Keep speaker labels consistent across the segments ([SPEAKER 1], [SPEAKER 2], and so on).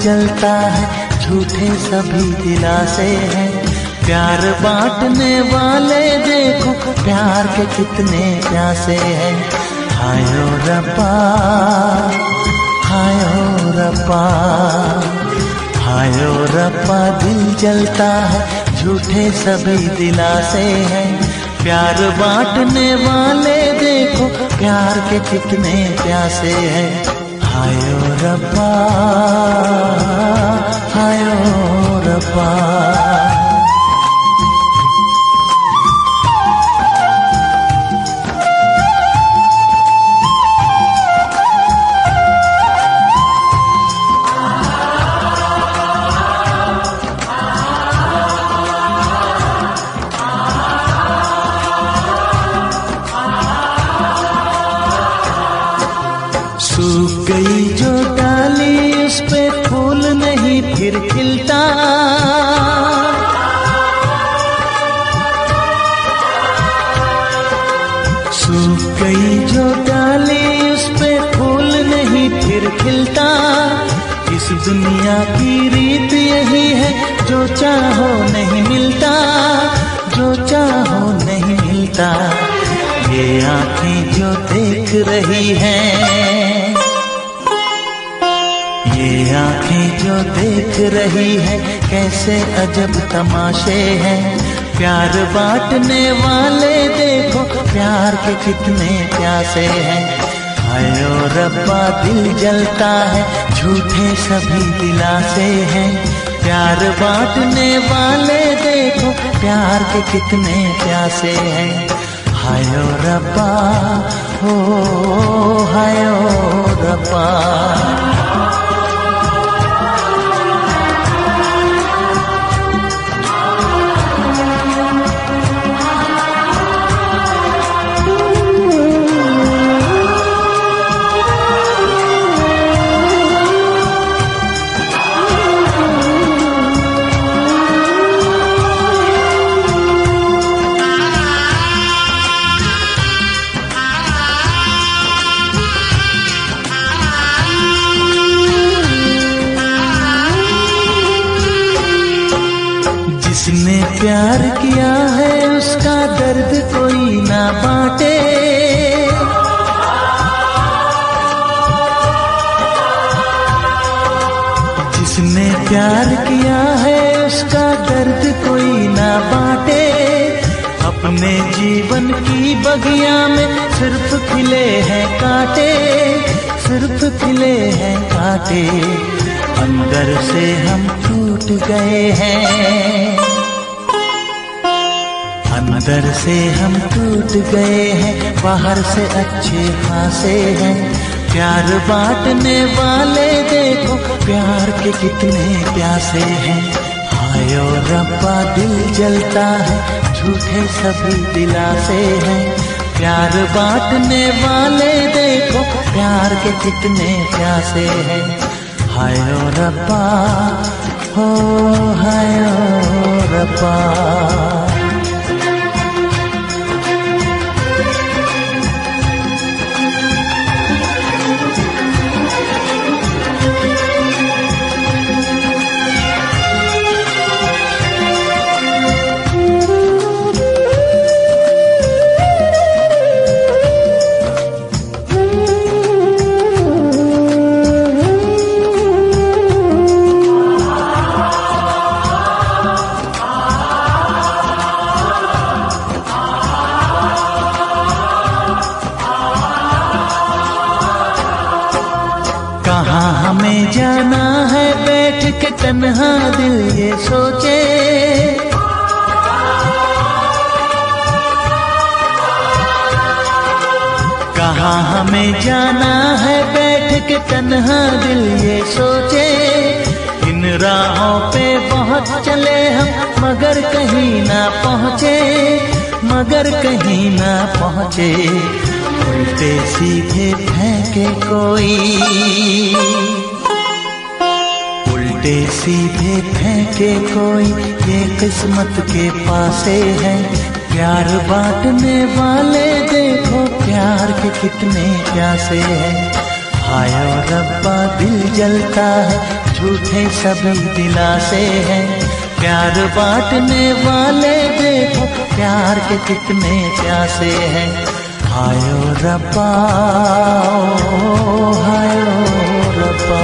[SPEAKER 1] जलता है, झूठे सभी दिलासे हैं। प्यार बांटने वाले देखो, प्यार के कितने प्यासे हैं। हायो रब्बा, हायो रब्बा, हायो रब्बा, दिल जलता है, झूठे सभी दिलासे हैं। प्यार बांटने वाले देखो, प्यार के कितने प्यासे हैं। हायो रब्बा, हायो रब्बा। सूख गई जो डाली, उस पे फूल नहीं फिर खिलता। सूख गई जो डाली, उस पे फूल नहीं फिर खिलता। इस दुनिया की रीत यही है, जो चाहो नहीं मिलता, जो चाहो नहीं मिलता। ये आँखें जो देख रही हैं, ये आँखें जो देख रही है, कैसे अजब तमाशे हैं। प्यार बांटने वाले देखो, प्यार के कितने प्यासे हैं। हायो रब्बा, दिल जलता है, झूठे सभी दिलासे हैं। प्यार बांटने वाले देखो, प्यार के कितने प्यासे हैं। हायो रब्बा, हो हायो रब्बा। जिसने प्यार किया है, उसका दर्द कोई ना बांटे। जिसने प्यार किया है, उसका दर्द कोई ना बांटे। अपने जीवन की बगिया में सिर्फ खिले हैं कांटे, सिर्फ खिले हैं कांटे। अंदर से हम टूट गए हैं, अंदर से हम टूट गए हैं, बाहर से अच्छे खासे हैं। प्यार बांटने वाले देखो, प्यार के कितने प्यासे हैं। हायो रब्बा, दिल जलता है, झूठे सभी दिलासे हैं। प्यार बांटने वाले देखो, प्यार के कितने प्यासे हैं। हायो रब्बा, हो हायो रब्बा। कहाँ हमें जाना है, बैठ के तन्हा दिल ये सोचे। कहाँ हमें जाना है, बैठ के तन्हा दिल ये सोचे। इन राहों पे बहुत चले हम, मगर कहीं ना पहुँचे, मगर कहीं ना पहुँचे। उल्टे सीधे फेंके कोई, उल्टे सीधे फेंके कोई, ये किस्मत के पासे है। प्यार बांटने वाले देखो, प्यार के कितने प्यासे हैं। हाय ओ रब्बा दिल जलता है, झूठे सभी दिलासे हैं। प्यार बांटने वाले देखो, प्यार के कितने प्यासे हैं। हाय ओ रब्बा, हाय ओ रब्बा।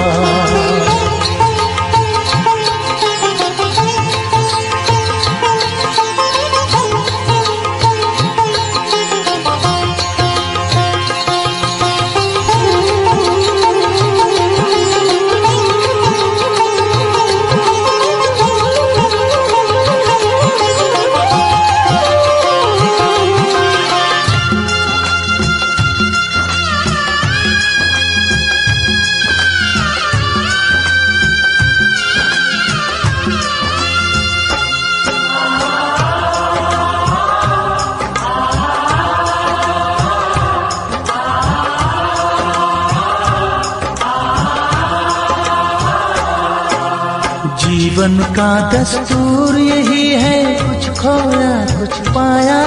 [SPEAKER 1] जीवन का दस्तूर यही है, कुछ खोया कुछ पाया।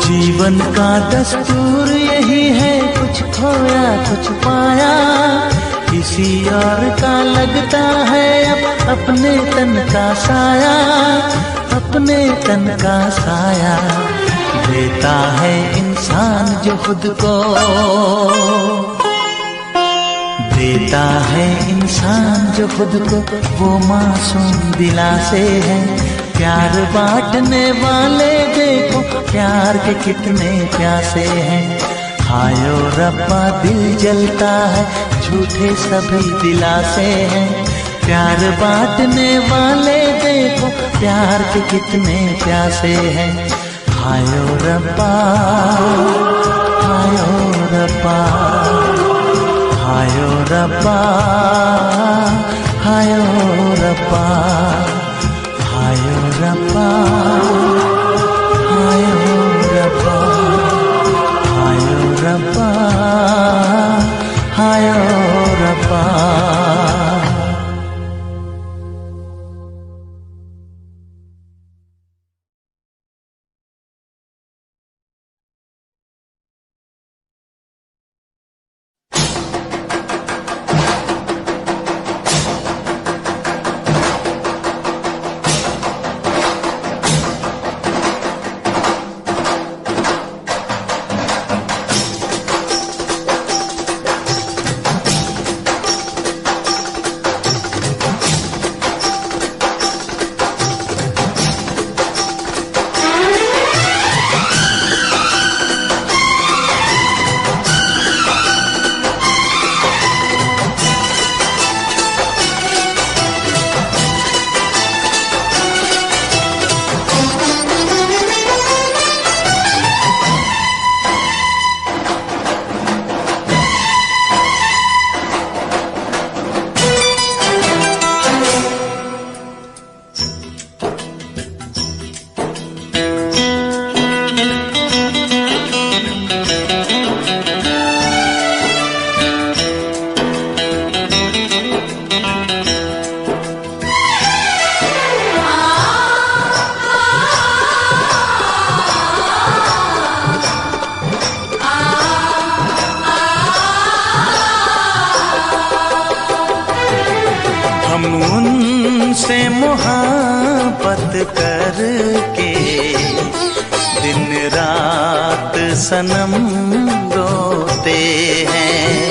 [SPEAKER 1] जीवन का दस्तूर यही है, कुछ खोया कुछ पाया। किसी और का लगता है अब अपने तन का साया, अपने तन का साया। देता है इंसान जो खुद को, देता है इंसान जो खुद को, वो मासूम दिलासे है। प्यार बांटने वाले देखो, प्यार के कितने प्यासे हैं। हाय ओ रब्बा दिल जलता है, झूठे सभी दिलासे हैं। प्यार बांटने वाले देखो, प्यार के कितने प्यासे हैं। हाय ओ रब्बा, हाय ओ रब्बा, हाय ओ रब्बा, हाय ओ रब्बा, हाय ओ रब्बा, हाय ओ रब्बा, हाय ओ रब्बा, हाय ओ रब्बा। उनसे मोहब्बत करके दिन रात सनम रोते हैं।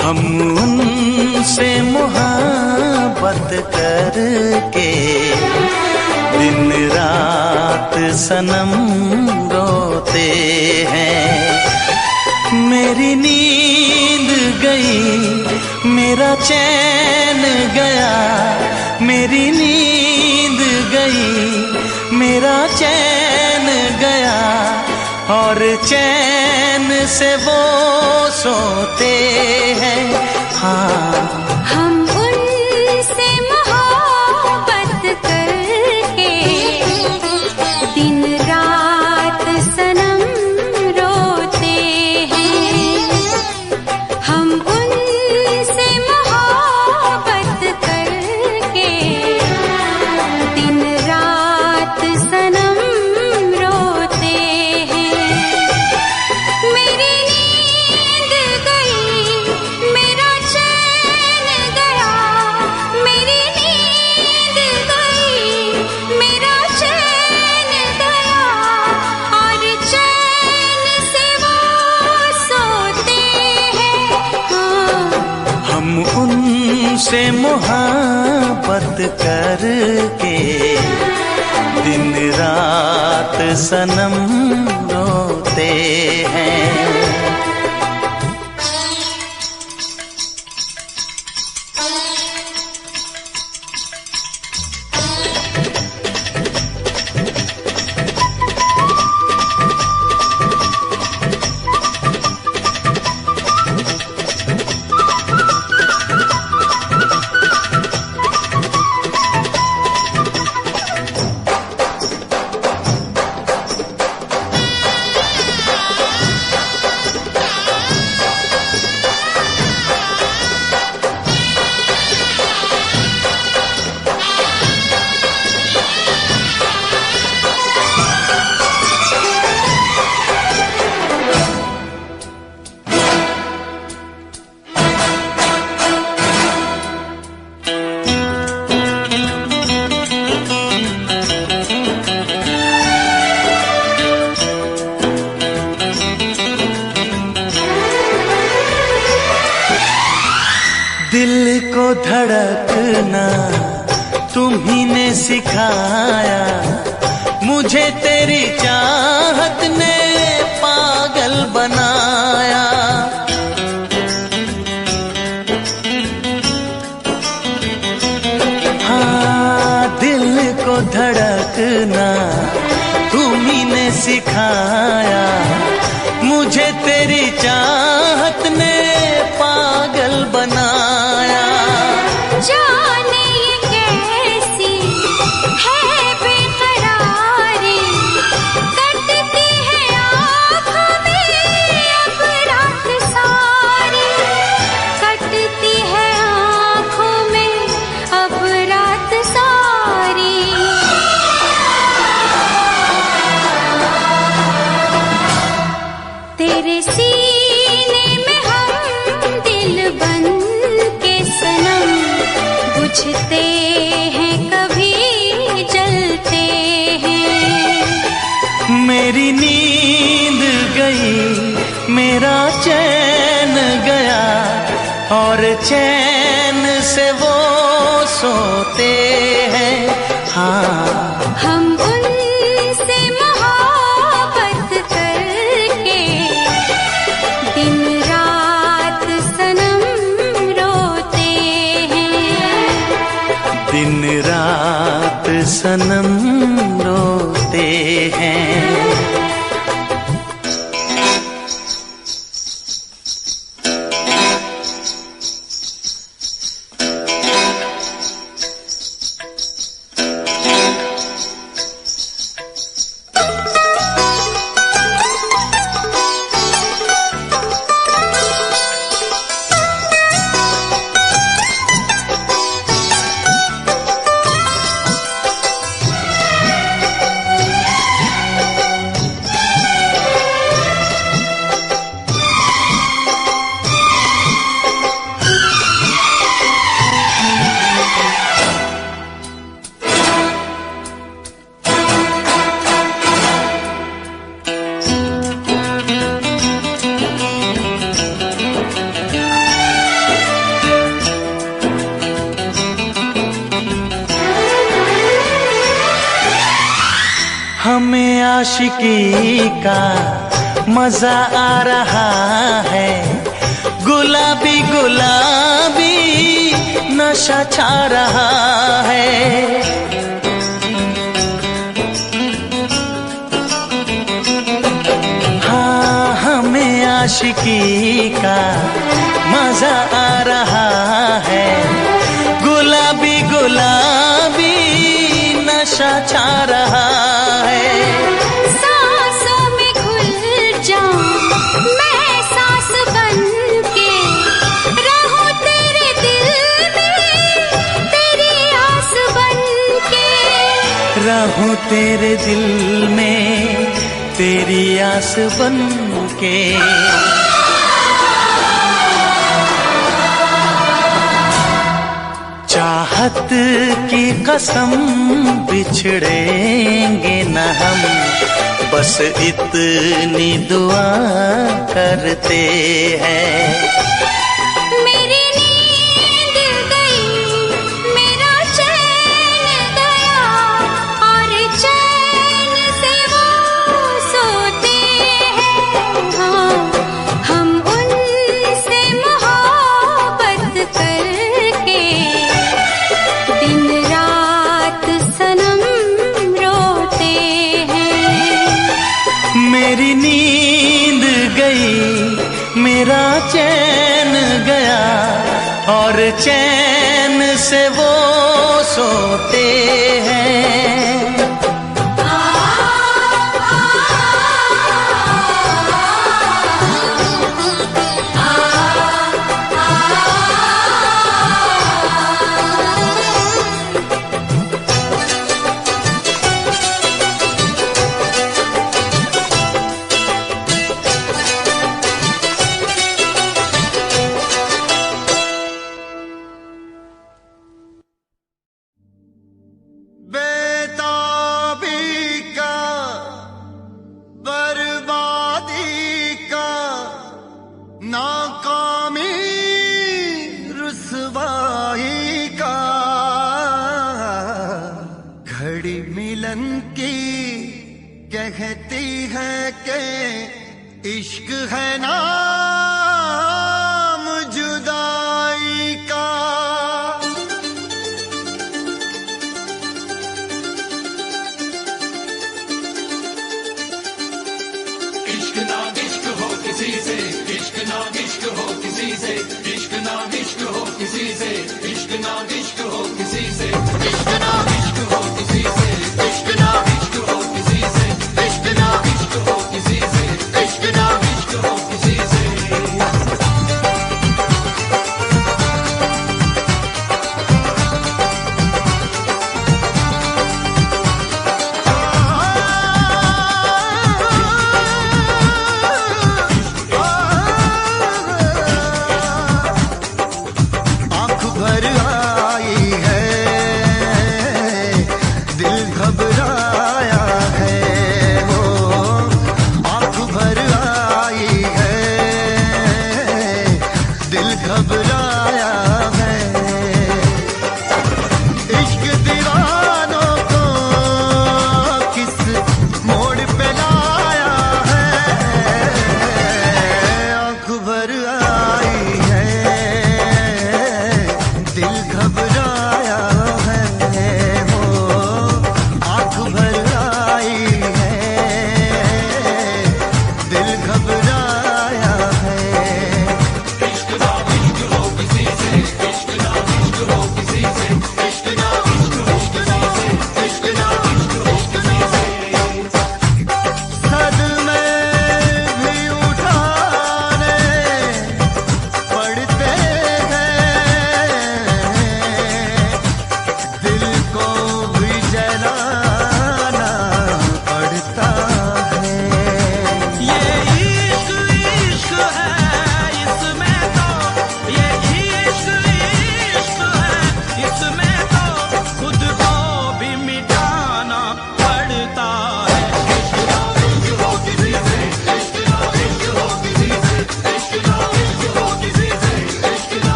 [SPEAKER 1] हम उनसे मोहब्बत करके दिन रात सनम रोते हैं। मेरी नींद गई, मेरा चैन गया, मेरी नींद गई, मेरा चैन गया, और चैन से वो सोते हैं। हाँ,
[SPEAKER 2] हम उनसे मोहब्बत करके दिन रात सनम रोते हैं। हम उनसे मोहब्बत करके दिन रात सनम रोते
[SPEAKER 1] तुमसे मोहब्बत करके दिन रात सनम रोते हैं। दिल को धड़कना तुम्ही ने सिखाया, मुझे तेरी चाहत ने पागल बनाया। हाँ, दिल को धड़कना तुम्ही ने सिखाया, मुझे तेरी चाहत ने पागल बनाया।
[SPEAKER 2] जाने ये कैसी है बेकरारी, कटती है आँखों में अब रात सारी, कटती है आँखों में अब रात सारी। तेरे सीने में हम दिल बन के सनम, बुझते हैं कभी जलते हैं।
[SPEAKER 1] मेरी नींद गई, मेरा चैन गया, और चैन से वो सोते हैं। हाँ,
[SPEAKER 2] हम उनसे मोहब्बत करके दिन रात सनम रोते हैं।
[SPEAKER 1] दिन रात सनम रोते हैं। हमें आशिकी का मजा आ रहा है, गुलाबी गुलाबी नशा छा रहा है। हाँ, हमें आशिकी का मजा आ रहा है, गुलाबी गुलाबी नशा छा रहा है।
[SPEAKER 2] सांसों में घुल जाऊं मैं सांस बन के, रहूं तेरे दिल में तेरी आस बन के,
[SPEAKER 1] रहूं तेरे दिल में तेरी आस बन के। चाहत की कसम बिछड़ेंगे न हम, बस इतनी दुआ करते हैं।
[SPEAKER 2] मेरी नींद गई,
[SPEAKER 1] मेरा चैन गया और चैन से वो सोते हैं।
[SPEAKER 3] कहती है कि इश्क है नाम जुदाई का।
[SPEAKER 4] इश्क ना इश्क हो किसी से, इश्क ना इश्क हो किसी से, इश्क ना इश्क हो किसी से, इश्क ना इश्क हो किसी से, इश्क ना इश्क हो किसी से, इश्क ना इश्क हो किसी से, इश्क ना इश्क हो किसी से, इश्क ना इश्क हो किसी से।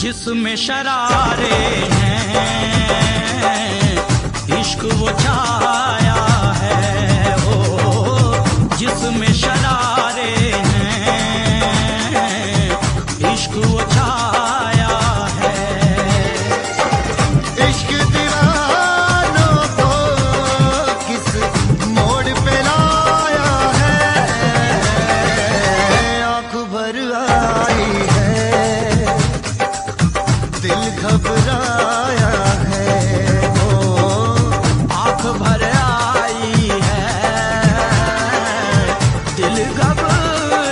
[SPEAKER 1] जिसमें शरारे हैं इश्क वो छाया है, ओ जिसमें शरारे हैं इश्क वो छाया है।
[SPEAKER 3] इश्क दीवानों को किस मोड़ पे लाया है, आँख भर आई है दिल घबराया है, ओ आँख भर आई है दिल घबराया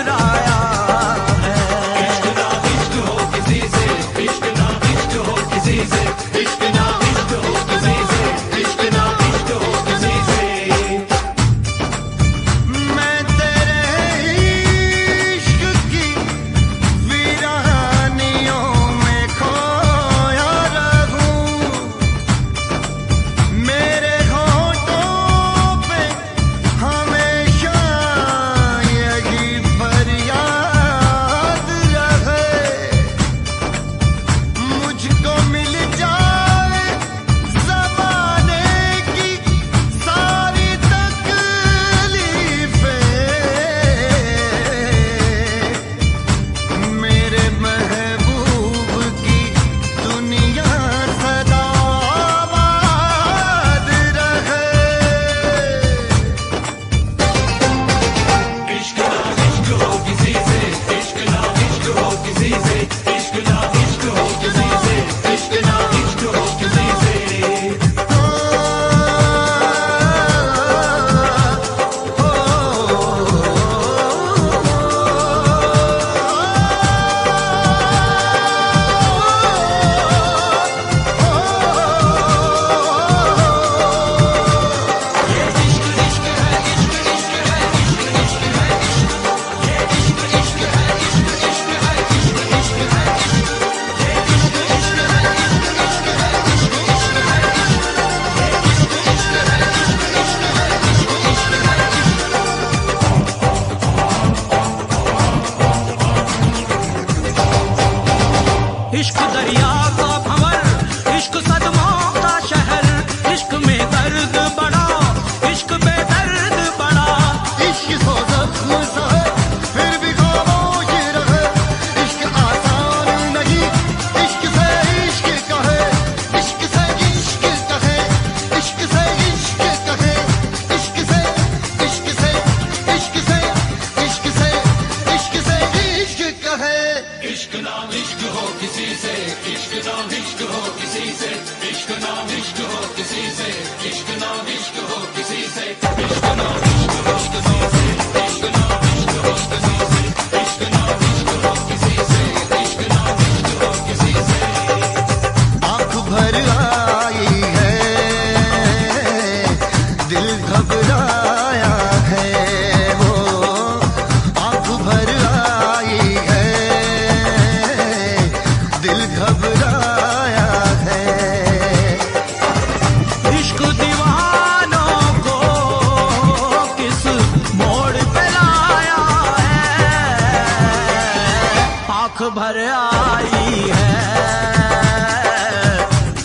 [SPEAKER 3] आंख भर आई है,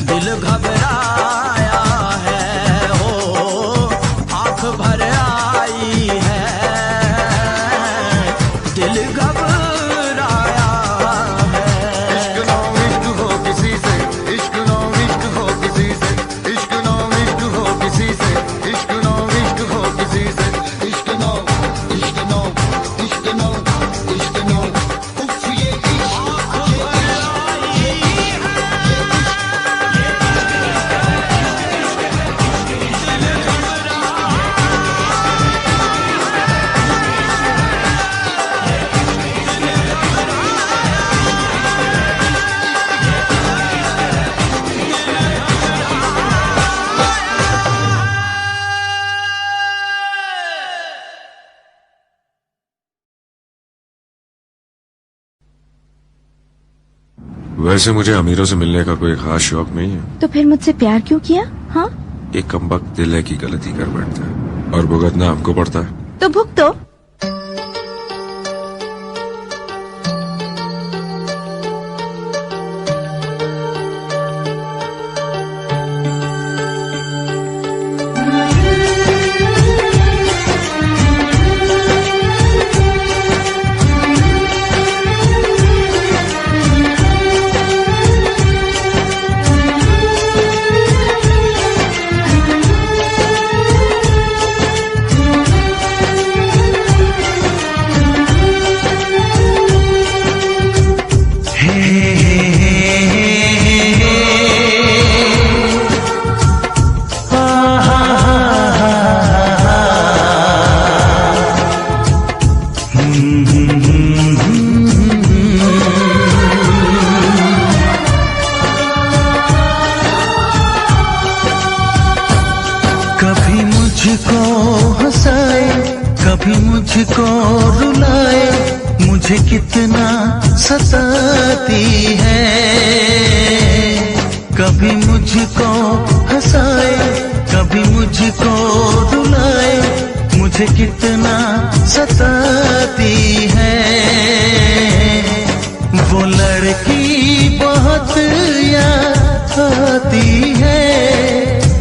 [SPEAKER 3] दिल घबराया है, हो आंख भर आई है, दिल घबराया है। इश्क ना इश्क हो किसी से, इश्क ना इश्क हो किसी से, इश्क ना इश्क हो किसी से, इश्क ना इश्क हो किसी से, इश्क ना इश्क ना इश्क ना इश्क ना उफ ये
[SPEAKER 5] वैसे मुझे अमीरों से मिलने का कोई खास शौक नहीं है।
[SPEAKER 6] तो फिर मुझसे प्यार क्यों किया? हाँ,
[SPEAKER 5] एक कमबख्त दिल है की गलती कर बैठता है और भुगतना हमको पड़ता है।
[SPEAKER 6] तो भुगतो।
[SPEAKER 1] कभी मुझको हंसाए, कभी मुझको रुलाए, मुझे कितना सताती है। कभी मुझको हंसाए, कभी मुझको रुलाए, मुझे कितना सताती है। वो लड़की बहुत याद आती है,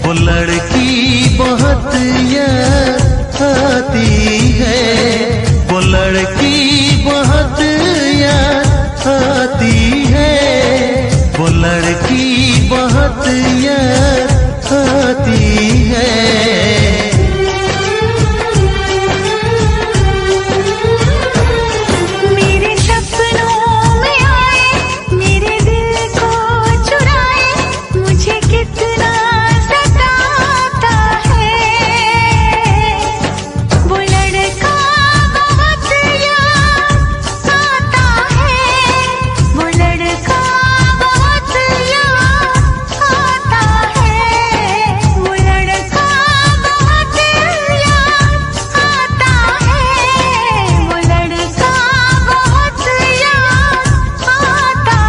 [SPEAKER 1] वो लड़की बहुत याद आती है, वो लड़की बहुत याद आती है, वो लड़की बहुत याद आती है।
[SPEAKER 2] मेरे सपनों में आए, मेरे दिल को चुराए, मुझे कितना सताता है। वो लड़का बहुत याद आता है, वो लड़का बहुत याद आता है, वो लड़का बहुत याद आता है, वो लड़का बहुत याद आता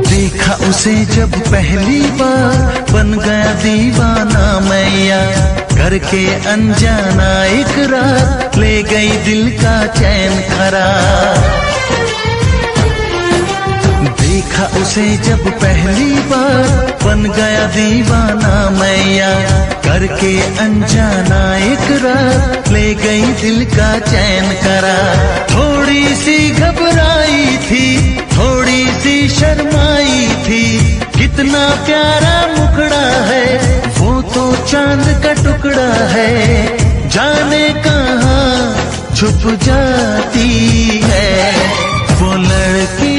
[SPEAKER 1] देखा उसे जब पहली बार, बन गया दीवाना मैया, करके अनजाना इकरार, ले गई दिल का चैन करार। देखा उसे जब पहली बार, बन गया दीवाना मैया, करके अनजाना इकरार, ले गई दिल का चैन करार। थोड़ी सी घबराई थी, थोड़ी सी शर्माई थी, कितना प्यारा मुखड़ा है, वो तो चांद का टुकड़ा है, जाने कहाँ छुप जाती है। वो लड़की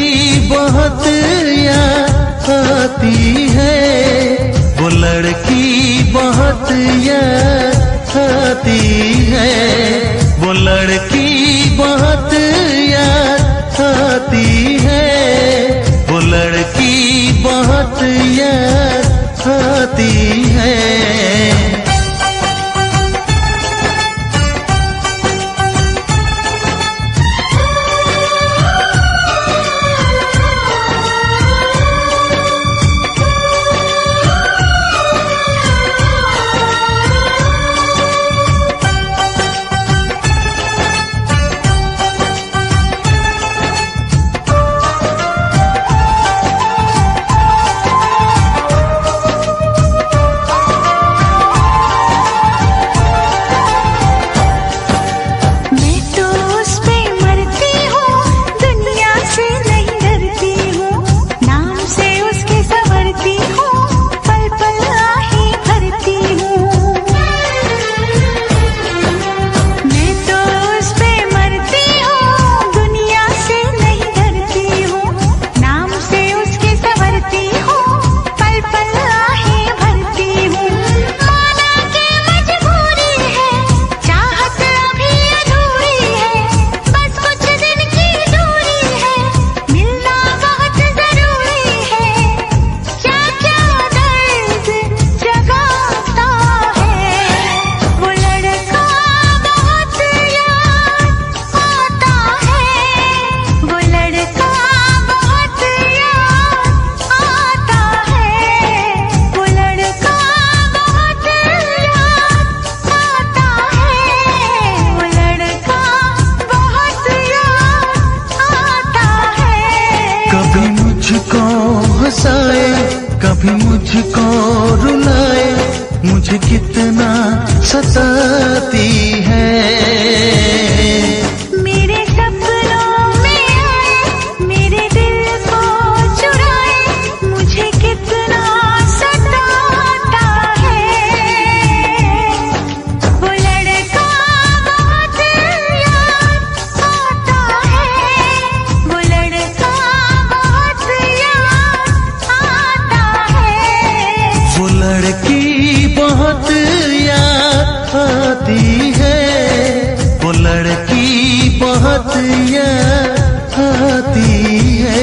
[SPEAKER 1] बहुत याद आती है, वो लड़की बहुत याद आती है, वो लड़की बहुत याद आती है, वो लड़की बहुत याद आती है। कितना सताती है।
[SPEAKER 2] मेरे सपनों में आए, मेरे दिल को चुराए, मुझे कितना सताता है। वो लड़का बहुत याद आता है, वो लड़का बहुत याद आता है।
[SPEAKER 1] वो लड़की बहुत याद आती है, वो लड़की बहुत याद आती है।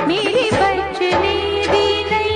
[SPEAKER 2] मेरी बचने दी नहीं।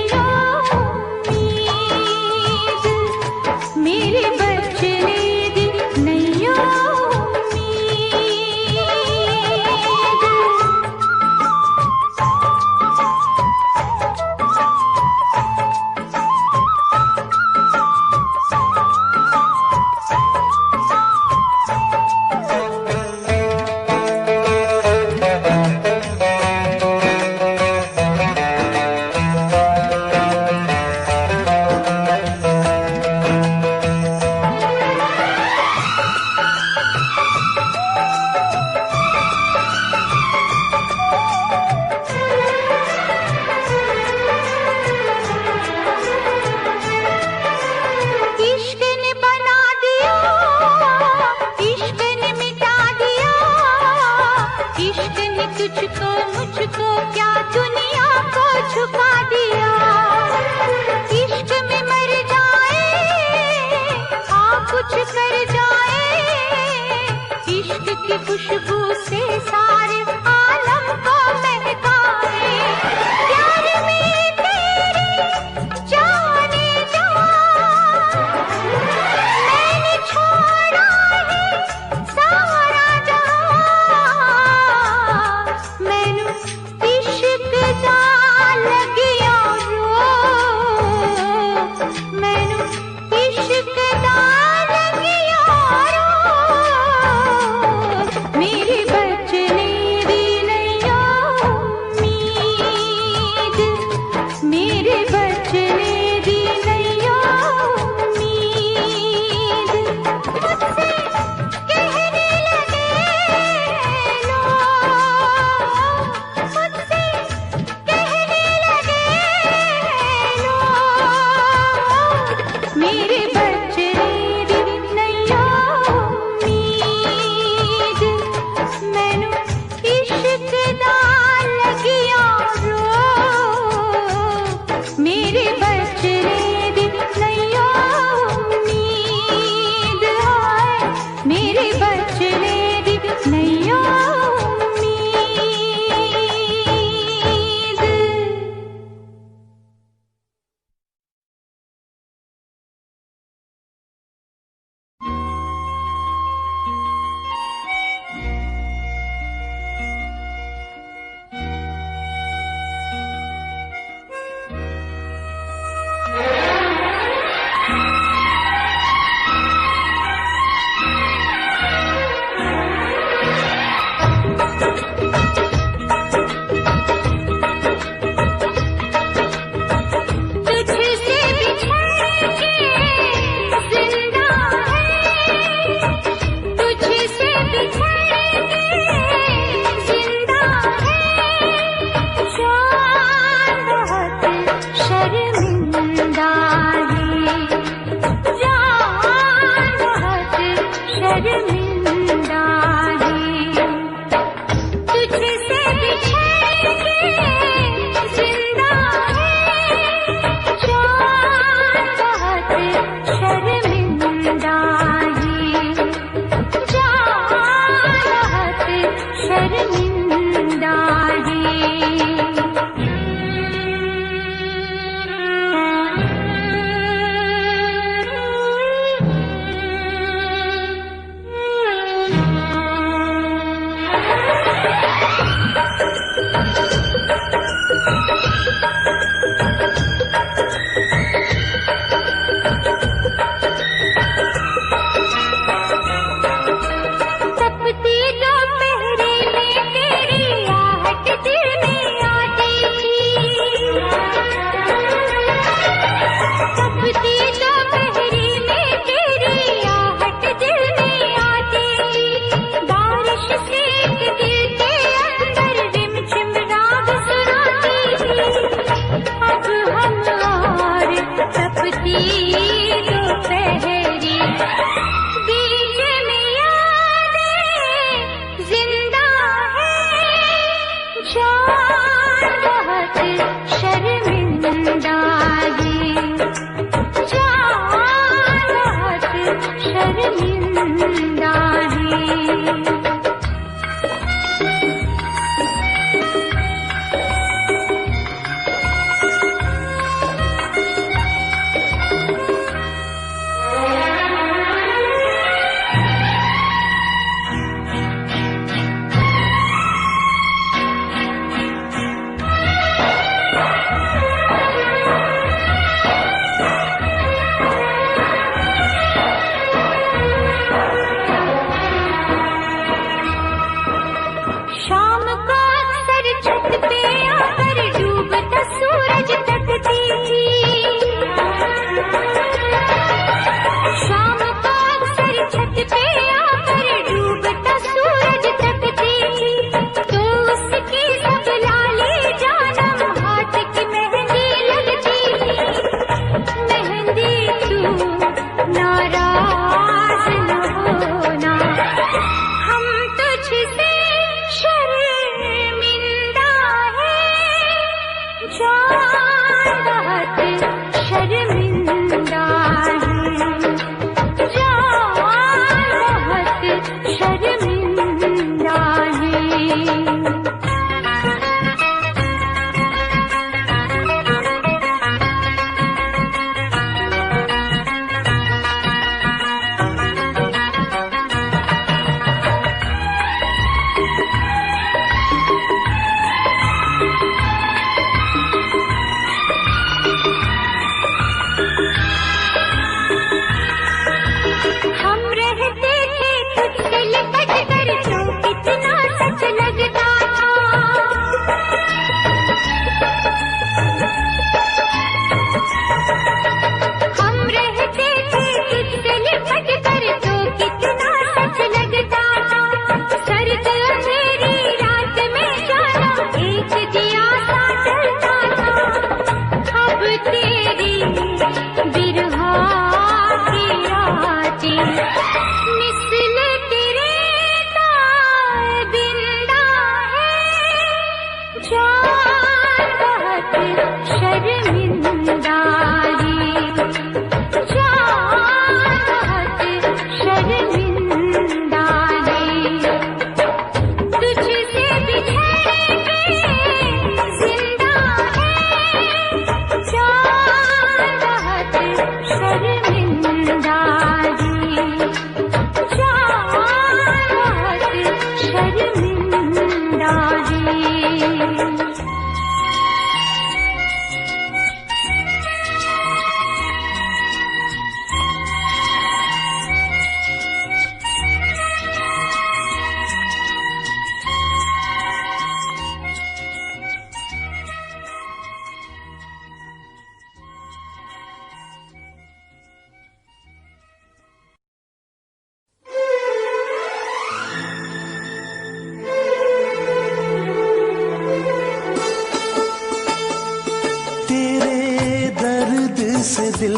[SPEAKER 1] से दिल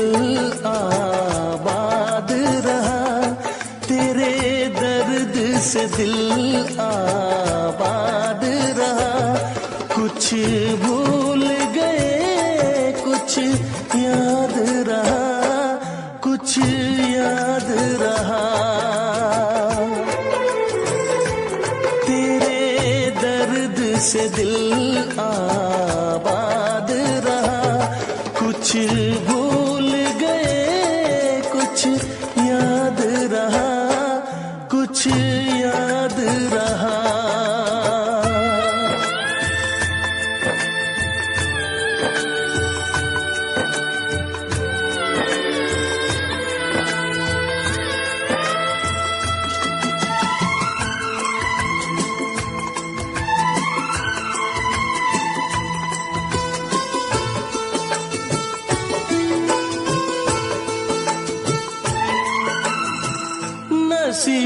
[SPEAKER 1] आबाद रहा, तेरे दर्द से दिल आबाद रहा। कुछ भूल गए कुछ याद रहा, कुछ याद रहा। तेरे दर्द से दिल आबाद रहा, कुछ भूल गए कुछ याद रहा, कुछ याद रहा।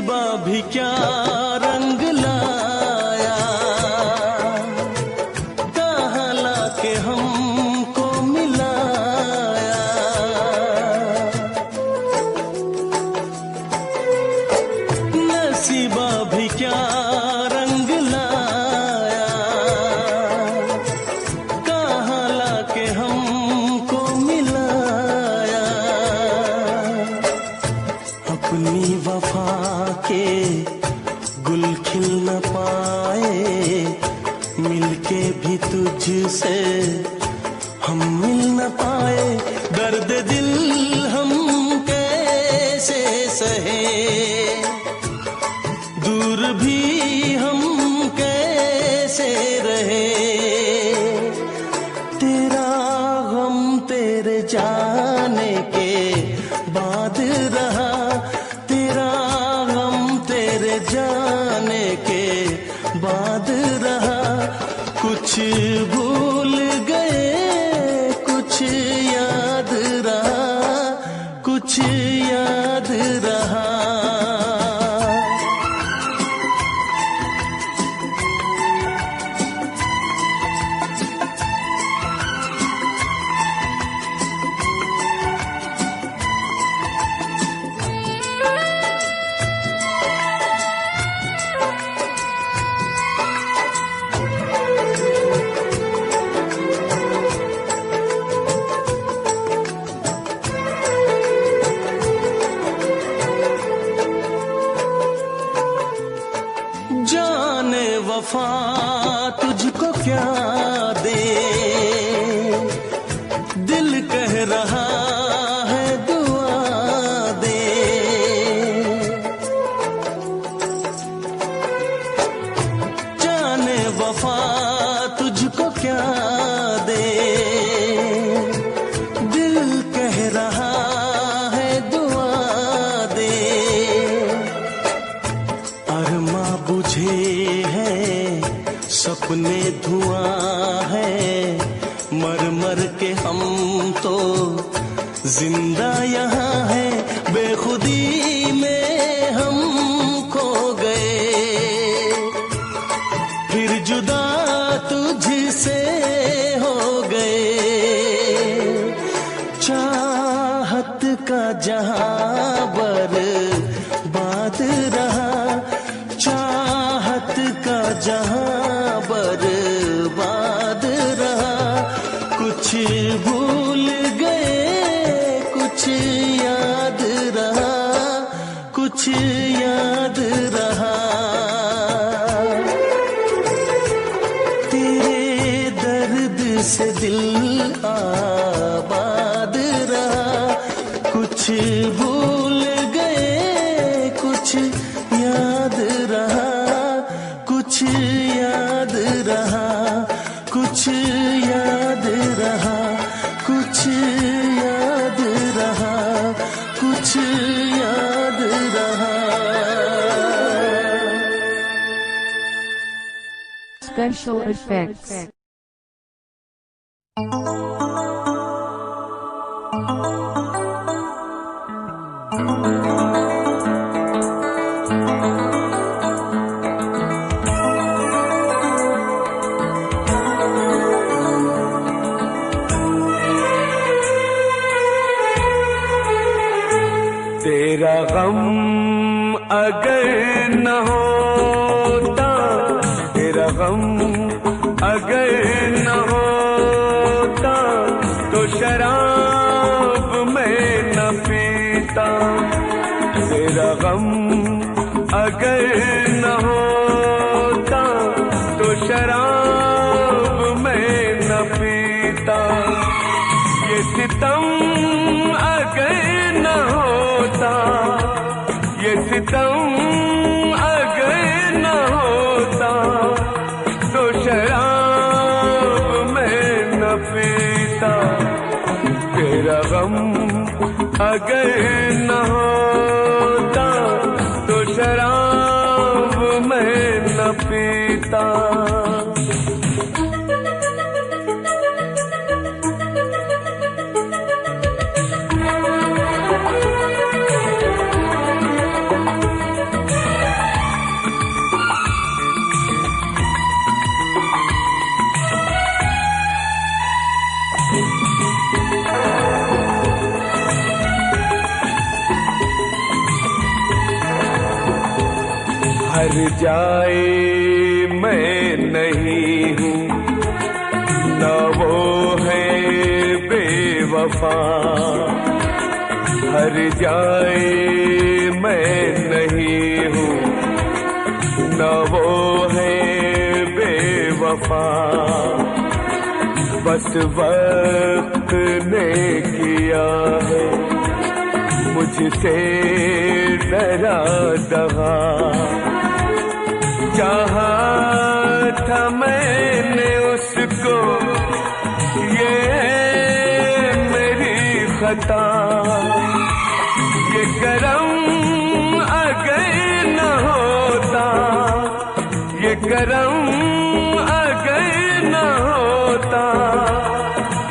[SPEAKER 1] नसीबा भी क्या रंग लाया, कहाँ लाके हमको मिलाया। नसीबा भी क्या रंग लाया, कहाँ लाके हमको मिलाया। अपनी वफा के गुल खिल न पाए, मिलके भी तुझसे हम मिल न पाए। दर्द दिल हम कैसे सहे, दूर भी हम कैसे रहे। तेरा गम तेरे जाने के बाद रहा, तेरा गम तेरे जाने के बाद रहा। कुछ भूल गए कुछ याद रहा, कुछ याद रहा। जाने वफा तुझको क्या दे, दिल कह रहा है दुआ दे। जाने वफा तुझको क्या दे, दिल कह रहा है दुआ दे। अरमा बुझे हैं सपने धुआं है, मर मर के हम तो जिंदा यहाँ है। बेखुदी में हम खो गए, फिर जुदा तुझसे हो गए। चाहत का जहां बर्बाद रहा, चाहत का जहां बर्बाद रहा। कुछ भूल गए कुछ याद रहा, कुछ याद रहा। तेरे दर्द से दिल आबाद रहा। कुछ भूल गए कुछ याद रहा, कुछ याद रहा, कुछ याद रहा, कुछ याद रहा, कुछ याद रहा।
[SPEAKER 6] Special effects.
[SPEAKER 7] तेरा गम अगर न होता, तेरा गम अगर न होता, तो शराब मैं न पीता। तेरा गम अगर न होता, तो शराब मैं न पीता। ये सितम अगर न होता, ये सितम अगर न होता, तो शराब मैं न पीता। तेरा गम अगर न होता, तो शराब मैं न पीता। हर जाए मैं नहीं हूँ, न वो है बेवफा। हर जाए मैं नहीं हूँ, न वो है बेवफा। बस वक्त ने किया है मुझसे डरा दगा। चाहा था मैंने उसको, ये मेरी खता। ये करम अगर न होता, ये करम अगर न होता,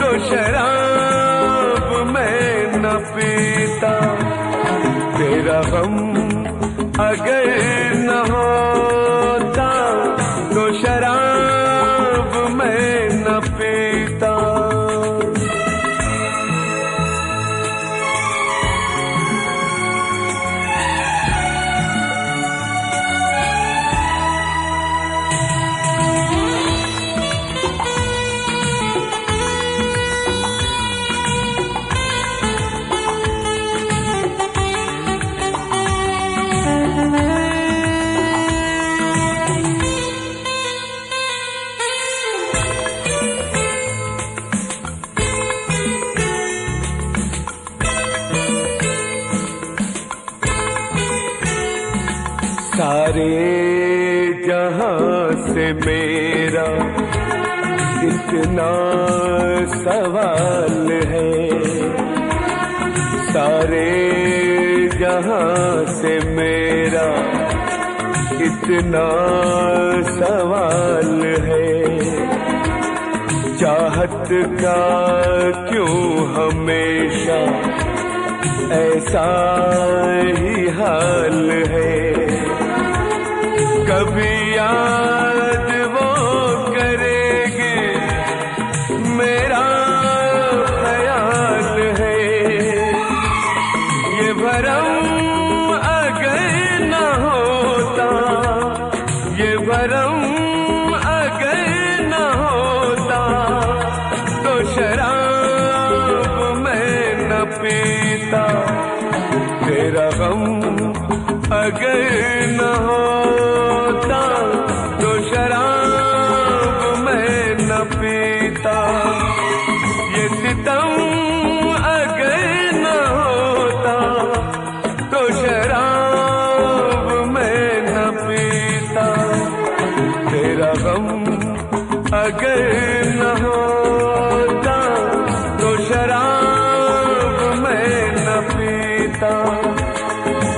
[SPEAKER 7] तो शराब मैं न पीता। तेरा गम अगर न होता, तो शराब मैं न पीता। सारे जहां से मेरा इतना सवाल है। सारे जहां से मेरा इतना सवाल है। चाहत का क्यों हमेशा ऐसा ही हाल है। कभी याद वो करेंगे मेरा ख्याल है। ये भरम अगर न होता, ये भरम अगर न होता, तो शराब मैं न पीता। तेरा गम अगर न होता, तो शराब मैं न पीता। ये सितम अगर न होता, तो शराब मैं न पीता। तेरा गम अगर न होता, तो शराब मैं न पीता।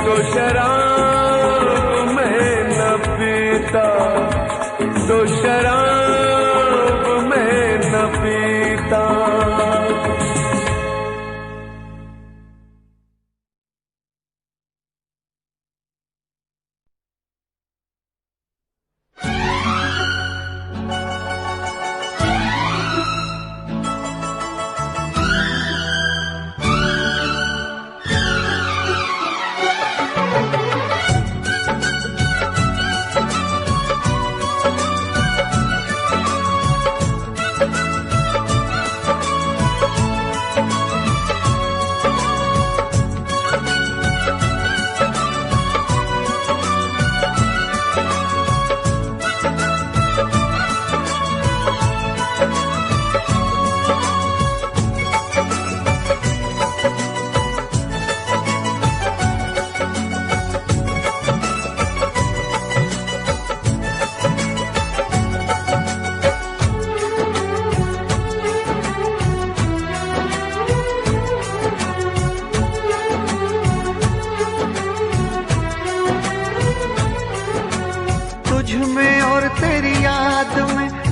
[SPEAKER 7] तो शराब मैं न पीता, तो शराब मैं न पीता।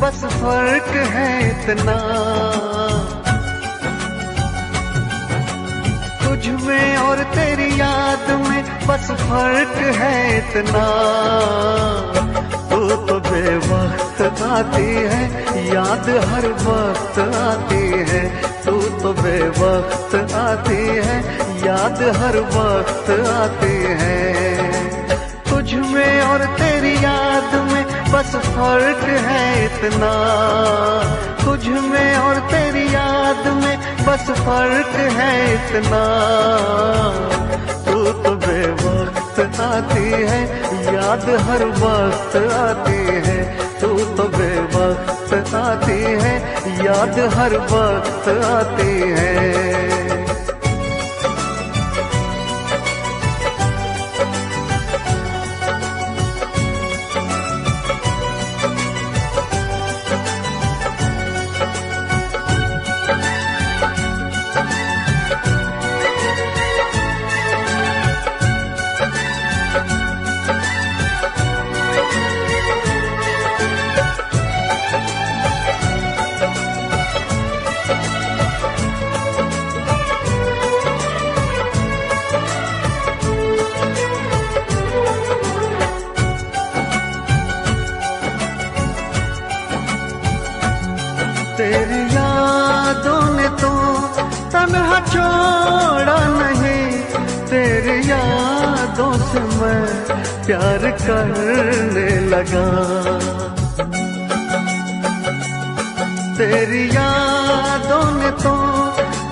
[SPEAKER 8] बस फर्क है इतना, तुझ में और तेरी याद में बस फर्क है इतना। तू तो बेवक्त आती है, याद हर वक्त आती है। तू तो बेवक्त आती है, याद हर वक्त आती है। तुझ में और तेरी याद में बस फर्क है इतना, तुझ में और तेरी याद में बस फर्क है इतना। तू तो बेवक्त आती है, याद हर वक्त आती है। तू तो बेवक्त आती है, याद हर वक्त आती है। तेरी यादों ने तो तन्हा छोड़ा नहीं, तेरी यादों से मैं प्यार करने लगा। तेरी यादों ने तो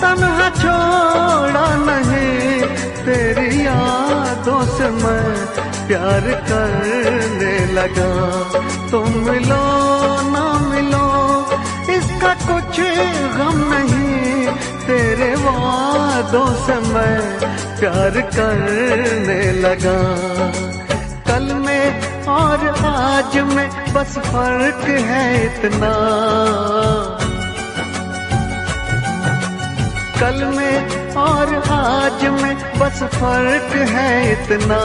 [SPEAKER 8] तन्हा छोड़ा नहीं, तेरी यादों से मैं प्यार करने लगा। तुम मिलो ना मिलो इसका कुछ गम नहीं, तेरे वादों से मैं प्यार करने लगा। कल में और आज में बस फर्क है इतना, कल में और आज में बस फर्क है इतना।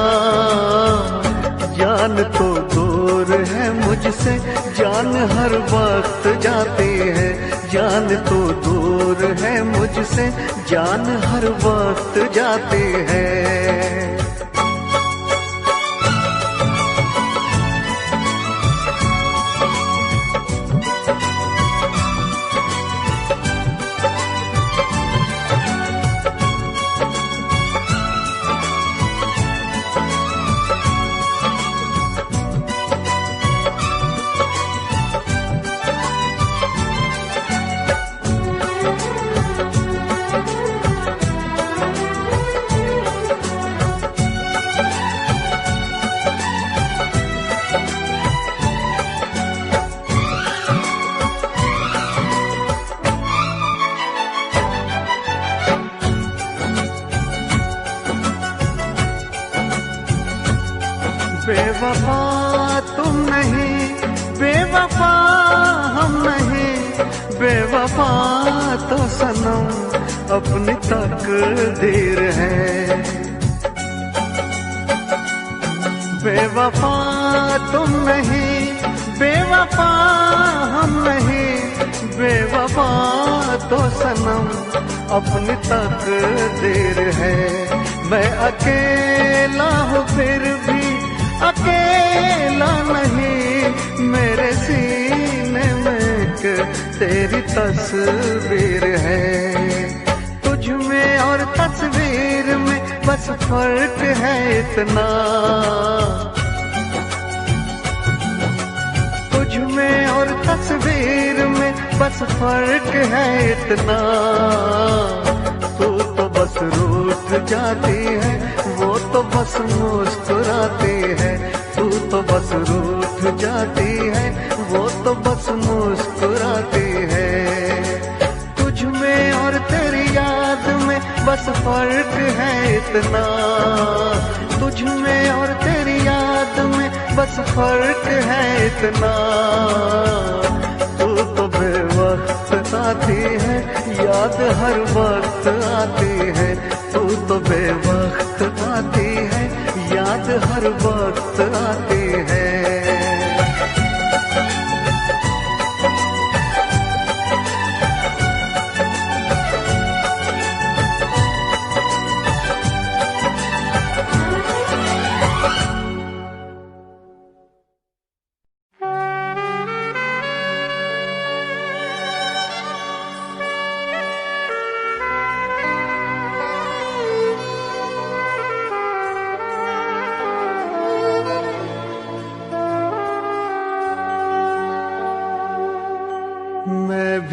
[SPEAKER 8] जान तो दूर है मुझसे, जान हर वक्त जाती है। जान तो दूर है मुझसे, जान हर वक्त जाती है। बेवफा तुम नहीं, बेवफा हम नहीं, बेवफा तो सनम अपनी तकदीर है। बेवफा तुम नहीं, बेवफा हम नहीं, बेवफा तो सनम अपनी तकदीर है। मैं अकेला हूँ फिर भी अकेला नहीं, मेरे सीने में एक तेरी तस्वीर है। तुझ में और तस्वीर में बस फर्क है इतना, तुझ में और तस्वीर में बस फर्क है इतना। तू तो बस रूठ जाती है, वो तो बस मुस्कुराती है। तू तो बस रूठ जाती है, वो तो बस मुस्कुराती है। तुझ में और तेरी याद में बस फर्क है इतना, तुझ में और तेरी याद में बस फर्क है इतना। तू तो बेवक्त आती है, याद हर वक्त आती है। तू तो बेवक्त आती है, याद हर वक्त आती है।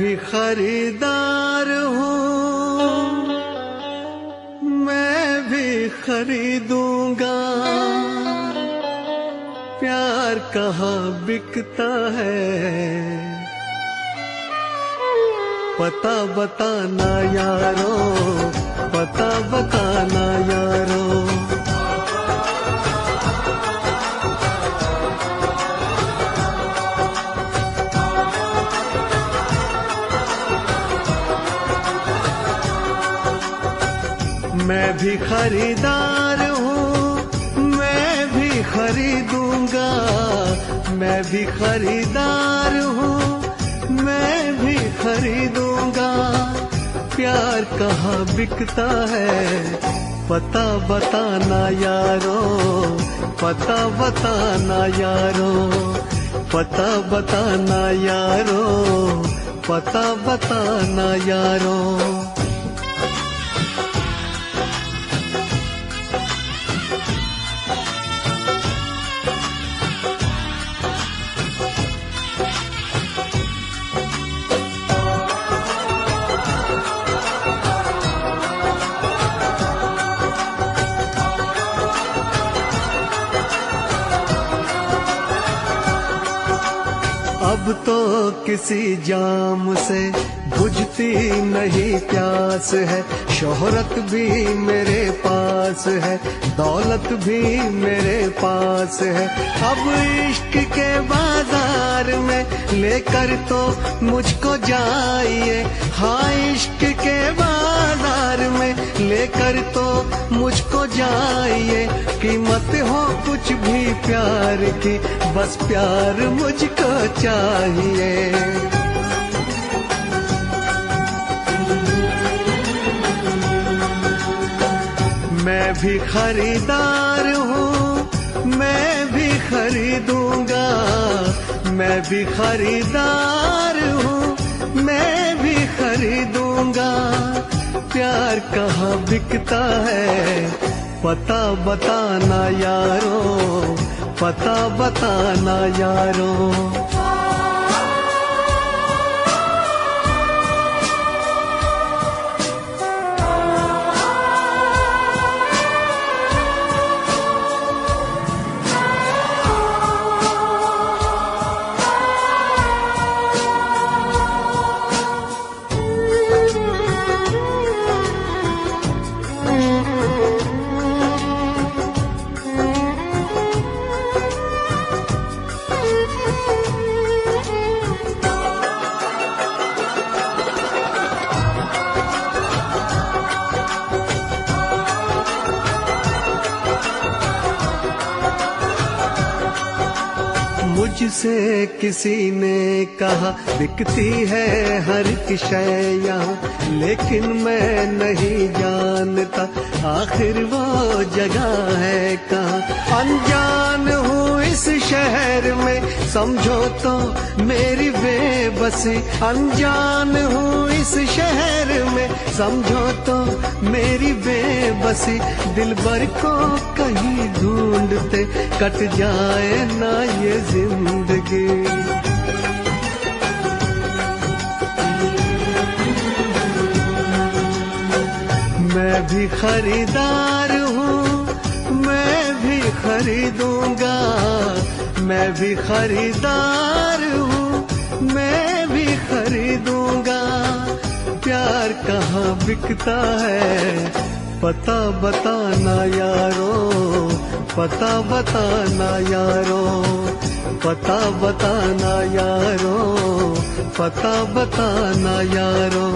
[SPEAKER 8] भी खरीदार हूँ, मैं भी खरीदूंगा। प्यार कहाँ बिकता है, पता बताना यारो, पता बताना यारो। मैं भी खरीदार हूँ, मैं भी खरीदूंगा। मैं भी खरीदार हूँ, मैं भी खरीदूंगा। प्यार कहाँ बिकता है, पता बताना यारो, पता बताना यारो, पता बताना यारो, पता बताना यारो। अब तो किसी जाम से बुझती नहीं प्यास है। शोहरत भी मेरे पास है, दौलत भी मेरे पास है। अब इश्क के बाजार में लेकर तो मुझको जाइए। हाँ, इश्क के बाजार में लेकर तो मुझको जाइए। कीमत हो कुछ भी प्यार की, बस प्यार मुझको चाहिए। मैं भी खरीदार हूँ, मैं भी खरीदूंगा। मैं भी खरीदार हूँ, मैं भी खरीदूंगा। प्यार कहाँ बिकता है, पता बताना यारो, पता बताना यारो। मुझसे किसी ने कहा बिकती है हर एक शय यहाँ, लेकिन मैं नहीं जानता आखिर वो जगह है कहाँ। अनजान हूँ इस शहर में, समझो तो मेरी बेबसी। अनजान हूँ इस शहर में, समझो तो मेरी बेबसी। दिलबर को कहीं ढूंढते कट जाए ना ये जिंदगी। मैं भी खरीदार हूँ, मैं भी खरीदूंगा। मैं भी खरीदार हूँ, मैं भी खरीदूंगा। प्यार कहाँ बिकता है, पता बताना यारो, पता बताना यारो, पता बताना यारो, पता बताना यारो।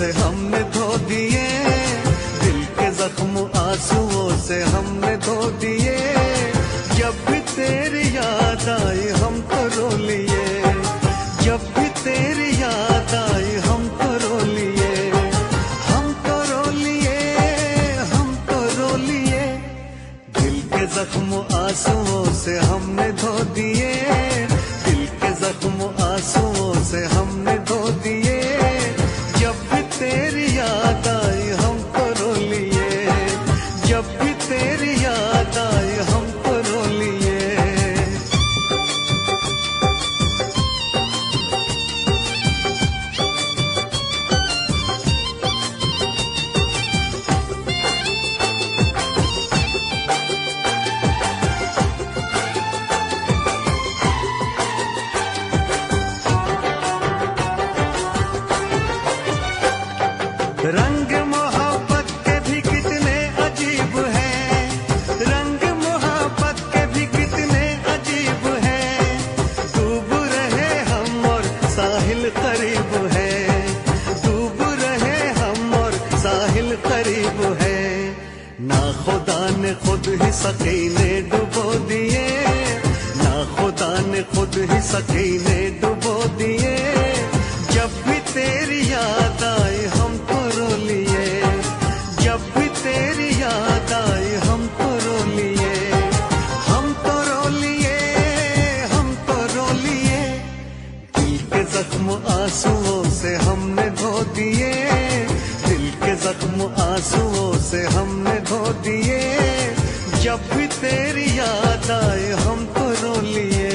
[SPEAKER 8] से हमने धो दिए, दिल के जख्म आंसुओं से हमने धो दिए। जब भी तेरी याद आई हम तो रो लिए, जब भी तेरी याद आई हम तो रो लिए, हम तो रो लिए, हम तो रो लिए। दिल के जख्म आंसुओं से हमने धो दिए, दिल के जख्म आंसुओं से हमने धो दिए। जब भी तेरी याद आई हम तो रो लिए, जब भी तेरी याद आई हम तो रो लिए। रंग मोहब्बत के भी कितने अजीब हैं, रंग मोहब्बत के भी कितने अजीब हैं। डूब रहे हम और साहिल करीब है, डूब रहे हम और साहिल करीब है। ना खुदा ने खुद ही सकीने डुबो दिए, ना खुदा ने खुद ही सकीने डुबो दिए। जब भी तेरी याद आई हम तो रो लिए, जब भी तेरी याद आई हम तो रो लिए, हम तो रो लिए, हम तो रो लिए। दिल के जख्म आंसुओं से हमने धो दिए, दिल के जख्म आंसुओं से हमने धो दिए। जब भी तेरी याद आई हम तो रो लिए।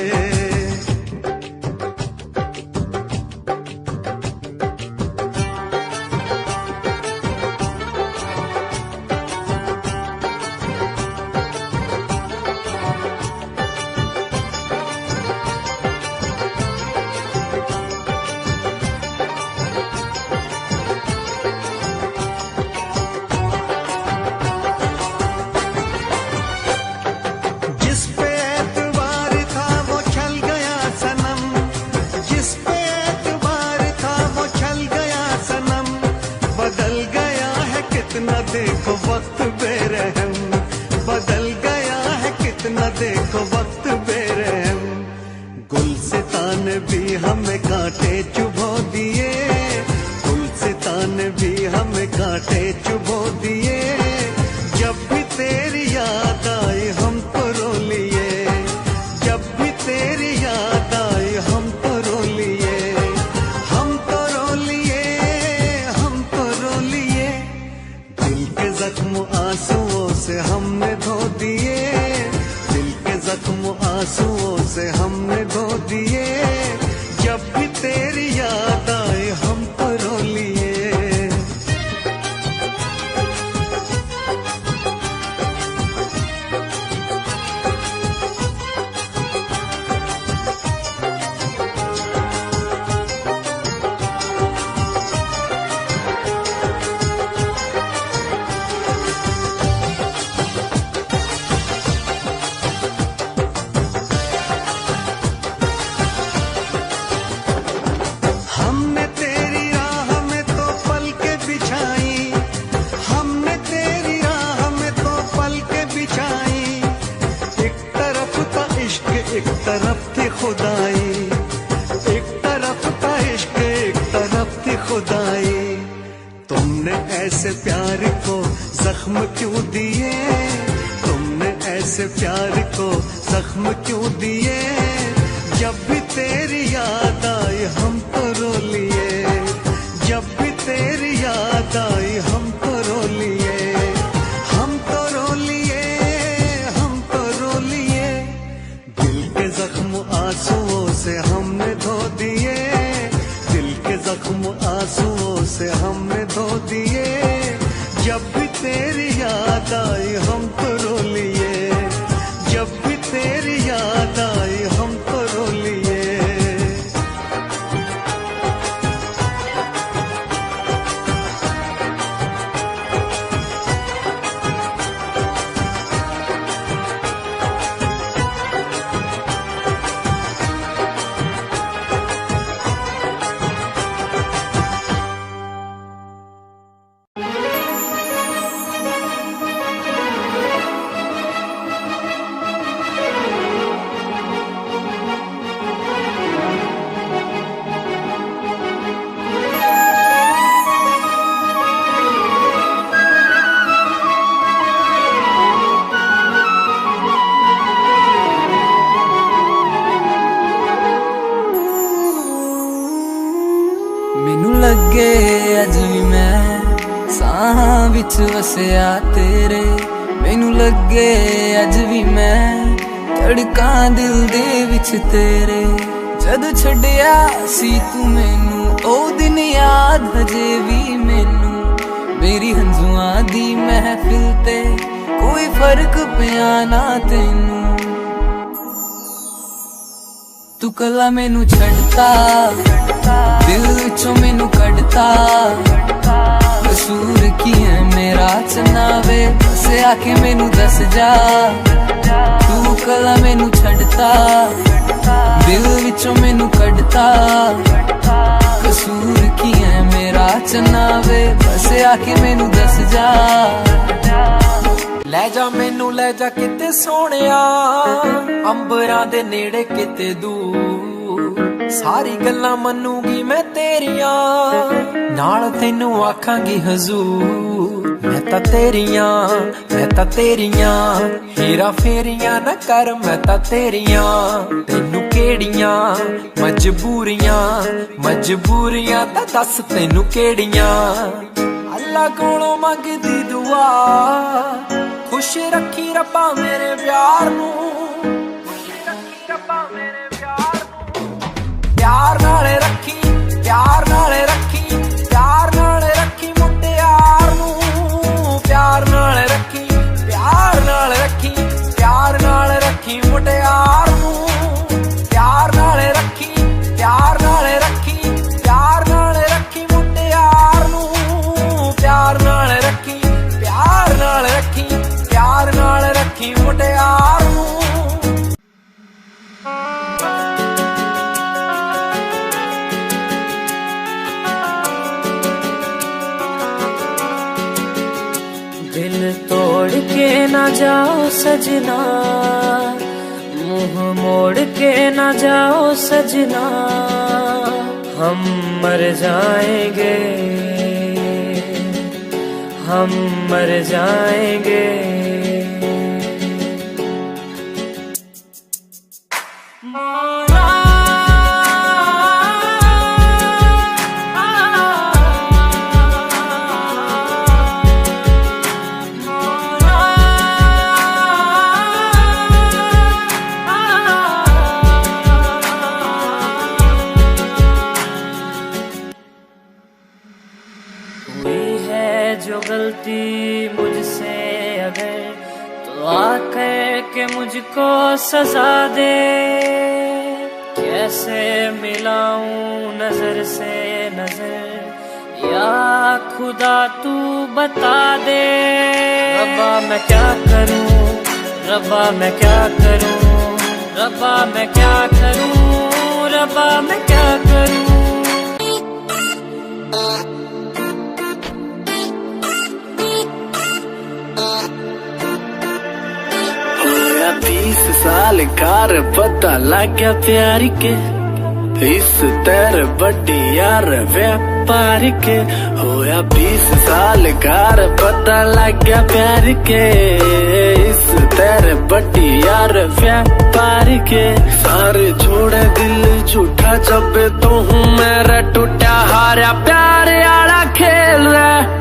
[SPEAKER 8] जिस पे एतबार था वो छल गया सनम, जिस पे एतबार था वो छल गया सनम। बदल गया है कितना देखो वक्त बेरहम, बदल गया है कितना देखो वक्त बेरहम। गुलसितान भी हमें कांटे चुभो दिए, गुलसितान भी हमें कांटे चुभो दिए। जब भी तेरी याद आई हम तो रो लिए, जब भी तेरी याद आई हम तो रो लिए, हम तो रो लिए, हम तो रो लिए। दिल के जख्म आंसुओं से हमने धो दिए, दिल के जख्म आंसुओं से हमने धो दिए। जब भी तेरी याद आई हम तो रो लिए। हमने तेरी राह में तो पलकें बिछाई, हमने तेरी राह में तो पलकें बिछाई। एक तरफ था इश्क एक तरफ थी खुदाई, एक तरफ था इश्क एक तरफ थी खुदाई। तुमने ऐसे प्यार को जख्म क्यों दिए, तुमने ऐसे प्यार को जख्म क्यों दिए। जब भी तेरी याद आई हम तो रो लिए, जब भी तेरी याद आई हम तो रो लिए, हम तो रो लिए, हम तो रो लिए। दिल के जख्म आंसुओं से हमने धो दिए, दिल के जख्म आंसुओं से हमने धो दिए। जब भी तेरी याद आई हम तो रो लिए, जब भी तेरी याद आई हम तो रो लिए।
[SPEAKER 9] ਬਾਹਾਂ ਵਿੱਚ ਵਸਿਆ ਤੇਰੇ ਮੈਨੂੰ ਲੱਗੇ ਅੱਜ ਵੀ ਮੈਂ ਧੜਕਾਂ ਦਿਲ ਦੇ ਵਿੱਚ ਤੇਰੇ ਜਦ ਛੱਡਿਆ ਸੀ ਤੂੰ ਮੈਨੂੰ ਉਹ ਦਿਨ ਯਾਦ ਹਜੇ ਵੀ ਮੈਨੂੰ ਮੇਰੀ ਹੰਝੂਆਂ ਦੀ ਮਹਿਫਿਲ ਤੇ ਕੋਈ ਫਰਕ ਪਿਆ ਨਾ ਤੈਨੂੰ ਤੂੰ ਕੱਲਾ ਮੈਨੂੰ ਛੱਡਤਾ ਦਿਲ ਵਿੱਚੋਂ ਮੈਨੂੰ ਕੱਢਤਾ ਕਸੂਰ ਕੀ ਹੈ ਮੇਰਾ ਚਨਾਵੇ ਬਸ ਆ ਕੇ ਮੈਨੂੰ ਦੱਸ ਜਾ ਤੂੰ ਕੱਲਾ ਮੈਨੂੰ ਛੱਡਤਾ ਦਿਲ ਵਿੱਚੋਂ ਮੈਨੂੰ ਕੱਢਤਾ ਕਸੂਰ ਕੀ ਹੈ ਮੇਰਾ ਚਨਾਵੇ ਬਸ ਆ ਕੇ ਮੈਨੂੰ ਦੱਸ ਜਾ ਲੈ ਜਾ ਮੈਨੂੰ ਲੈ ਜਾ ਕਿਤੇ ਸੋਹਣਿਆ ਅੰਬਰਾਂ ਦੇ ਨੇੜੇ ਕਿਤੇ ਦੂਰ ਸਾਰੀ ਗੱਲਾਂ ਮੰਨੂਗੀ ਮੈਂ ਤੇਰੀਆਂ ਨਾਲ ਤੈਨੂੰ ਆਖਾਂਗੀ ਹਜ਼ੂਰ ਮੈਂ ਤਾਂ ਤੇਰੀਆਂ ਹੀਰਾ ਫੇਰੀਆਂ ਨਾ ਕਰ ਮੈਂ ਤਾਂ ਤੇਰੀਆਂ ਤੈਨੂੰ ਕਿਹੜੀਆਂ ਮਜਬੂਰੀਆਂ ਤਾਂ ਦੱਸ ਤੈਨੂੰ ਕਿਹੜੀਆਂ ਅੱਲਾ ਕੋਲੋਂ ਮੰਗਦੀ ਦੁਆ खुश रखी रब्बा मेरे प्यार नू प्यार नाले रखी प्यार नाले रखी मुटियार नू प्यार नाले रखी मुटियार नू प्यार नाले रखी मुटियार नू प्यार नाले रखी प्यार नाले रखी मुटियार नू दिल तोड़ के ना जाओ सजना मुंह मोड़ के ना जाओ सजना हम मर जाएंगे जो गलती मुझसे अगर तो आकर के मुझको सजा दे कैसे मिलाऊं नजर से नजर या खुदा तू बता दे रब्बा मैं क्या करूं रब्बा मैं क्या करूं रब्बा मैं क्या करूं रब्बा मैं क्या करूं होया 20 साल कार पता लग गया प्यार के इस तेरे बड़ी यार व्यापार के होया 20 साल कार पता लग गया प्यार के इस तेरे बड़ी यार व्यापार के सारे छोड़े दिल झूठा जब तो हूँ मेरा टूटा हारा प्यार आला खेल रहा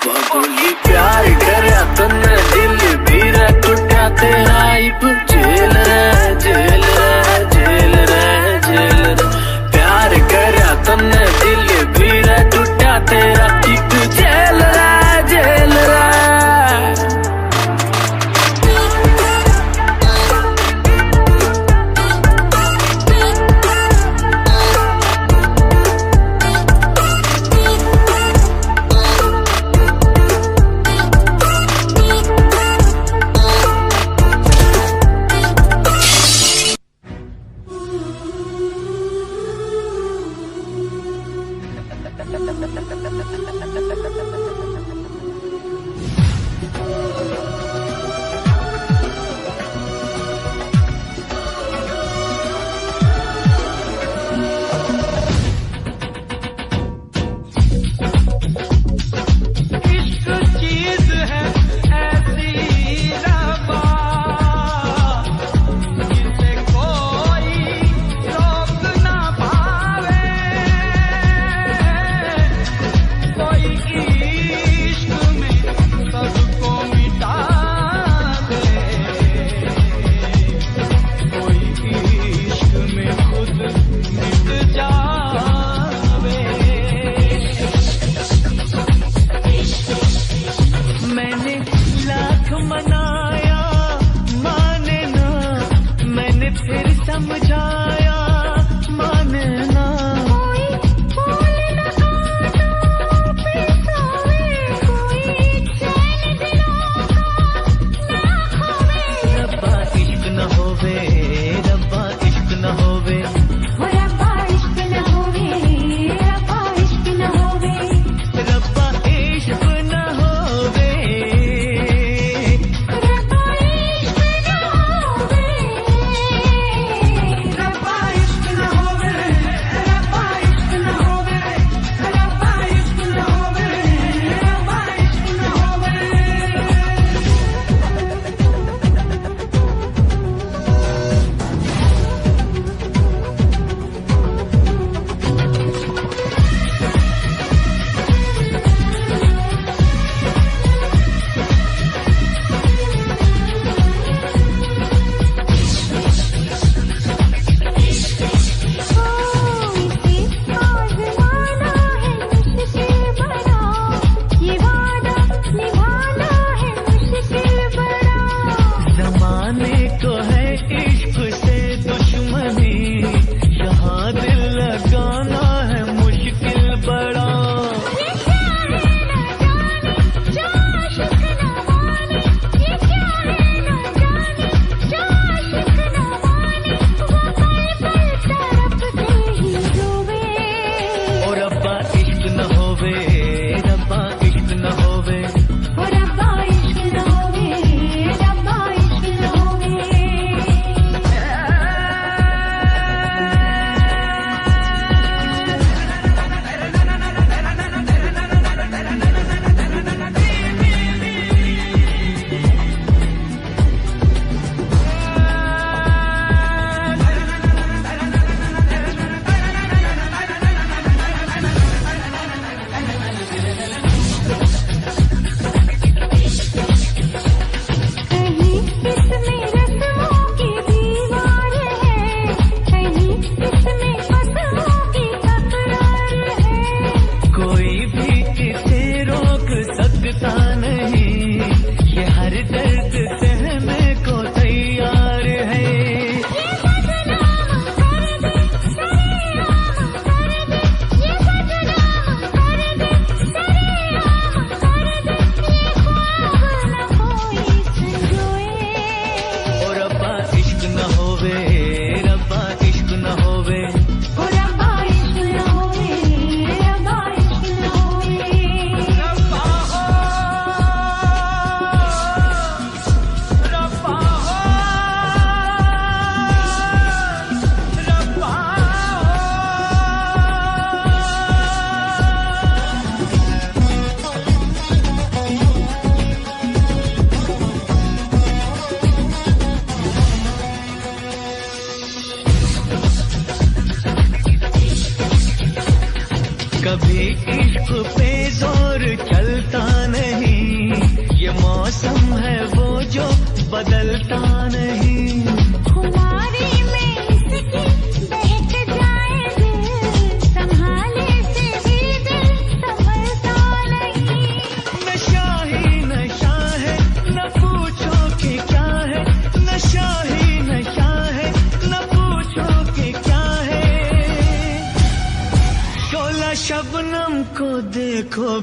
[SPEAKER 9] बोली प्यार करया तन्ने दिल भीरा टूटा तेरा इब जेल रे जेल रे जेल रे जेल रे प्यार करया तन्ने दिल भीरा टूटा तेरा इब जेल रे जेल रे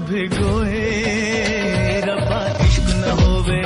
[SPEAKER 1] भिगोए रब्बा इश्क न होवे